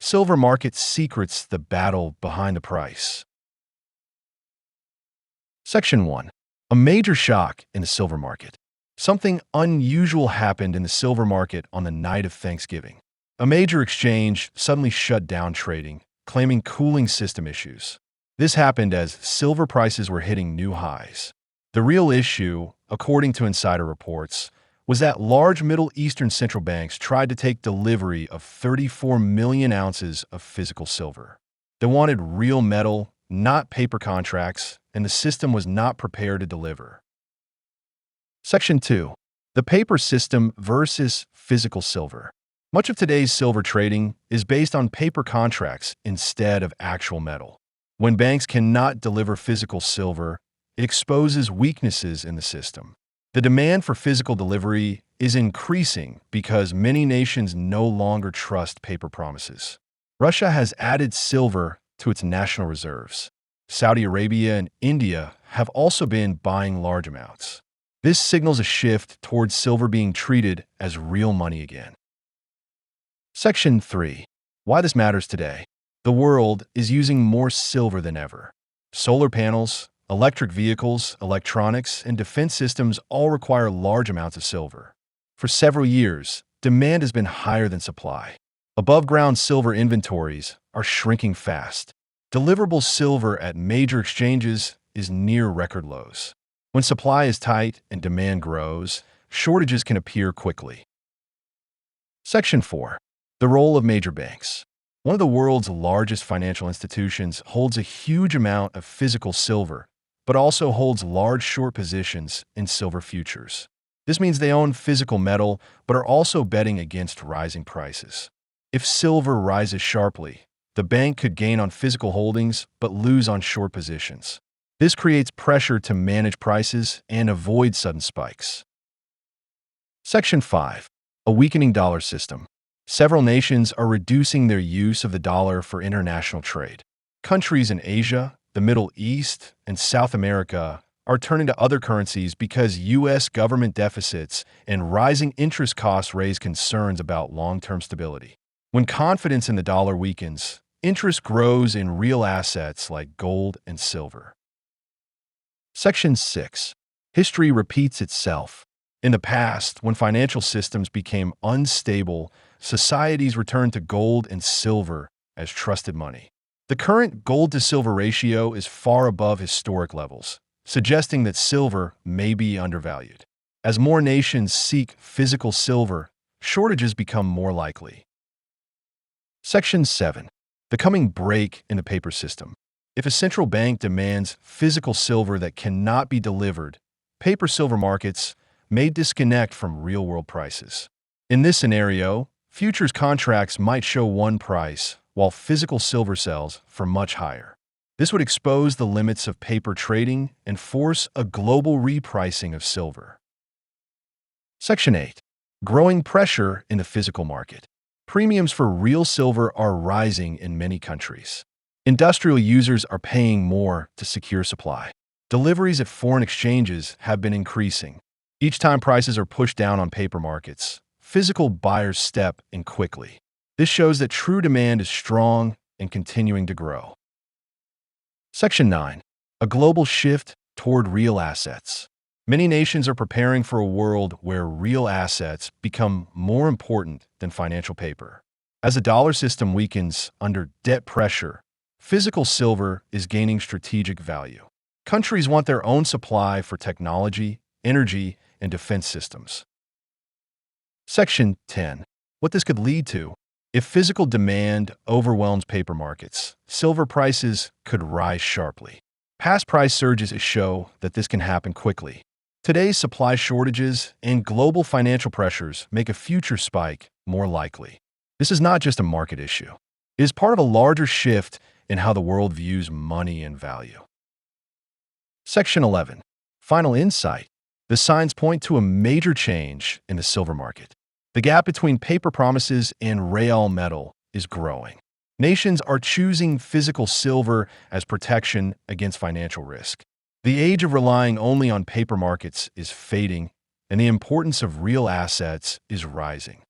Silver market secrets: the battle behind the price. Section 1. A major shock in the silver market. Something unusual happened in the silver market on the night of Thanksgiving. A major exchange suddenly shut down trading, claiming cooling system issues. This happened as silver prices were hitting new highs. The real issue, according to insider reports, was that large Middle Eastern central banks tried to take delivery of 34 million ounces of physical silver. They wanted real metal, not paper contracts, and the system was not prepared to deliver. Section 2. The paper system versus physical silver. Much of today's silver trading is based on paper contracts instead of actual metal. When banks cannot deliver physical silver, it exposes weaknesses in the system. The demand for physical delivery is increasing because many nations no longer trust paper promises. Russia has added silver to its national reserves. Saudi Arabia and India have also been buying large amounts. This signals a shift towards silver being treated as real money again. Section 3. Why this matters today. The world is using more silver than ever. Solar panels, electric vehicles, electronics, and defense systems all require large amounts of silver. For several years, demand has been higher than supply. Above-ground silver inventories are shrinking fast. Deliverable silver at major exchanges is near record lows. When supply is tight and demand grows, shortages can appear quickly. Section 4. The role of major banks. One of the world's largest financial institutions holds a huge amount of physical silver, but also holds large short positions in silver futures. This means they own physical metal, but are also betting against rising prices. If silver rises sharply, the bank could gain on physical holdings but lose on short positions. This creates pressure to manage prices and avoid sudden spikes. Section 5. A weakening dollar system. Several nations are reducing their use of the dollar for international trade. Countries in Asia, the Middle East, and South America are turning to other currencies because U.S. government deficits and rising interest costs raise concerns about long-term stability. When confidence in the dollar weakens, interest grows in real assets like gold and silver. Section 6. History repeats itself. In the past, when financial systems became unstable, societies returned to gold and silver as trusted money. The current gold-to-silver ratio is far above historic levels, suggesting that silver may be undervalued. As more nations seek physical silver, shortages become more likely. Section 7. The coming break in the paper system. If a central bank demands physical silver that cannot be delivered, paper silver markets may disconnect from real-world prices. In this scenario, futures contracts might show one price, while physical silver sells for much higher. This would expose the limits of paper trading and force a global repricing of silver. Section 8. Growing pressure in the physical market. Premiums for real silver are rising in many countries. Industrial users are paying more to secure supply. Deliveries at foreign exchanges have been increasing. Each time prices are pushed down on paper markets, physical buyers step in quickly. This shows that true demand is strong and continuing to grow. Section 9. A global shift toward real assets. Many nations are preparing for a world where real assets become more important than financial paper. As the dollar system weakens under debt pressure, physical silver is gaining strategic value. Countries want their own supply for technology, energy, and defense systems. Section 10. What this could lead to. If physical demand overwhelms paper markets, silver prices could rise sharply. Past price surges show that this can happen quickly. Today's supply shortages and global financial pressures make a future spike more likely. This is not just a market issue. It is part of a larger shift in how the world views money and value. Section 11. Final insight. The signs point to a major change in the silver market. The gap between paper promises and real metal is growing. Nations are choosing physical silver as protection against financial risk. The age of relying only on paper markets is fading, and the importance of real assets is rising.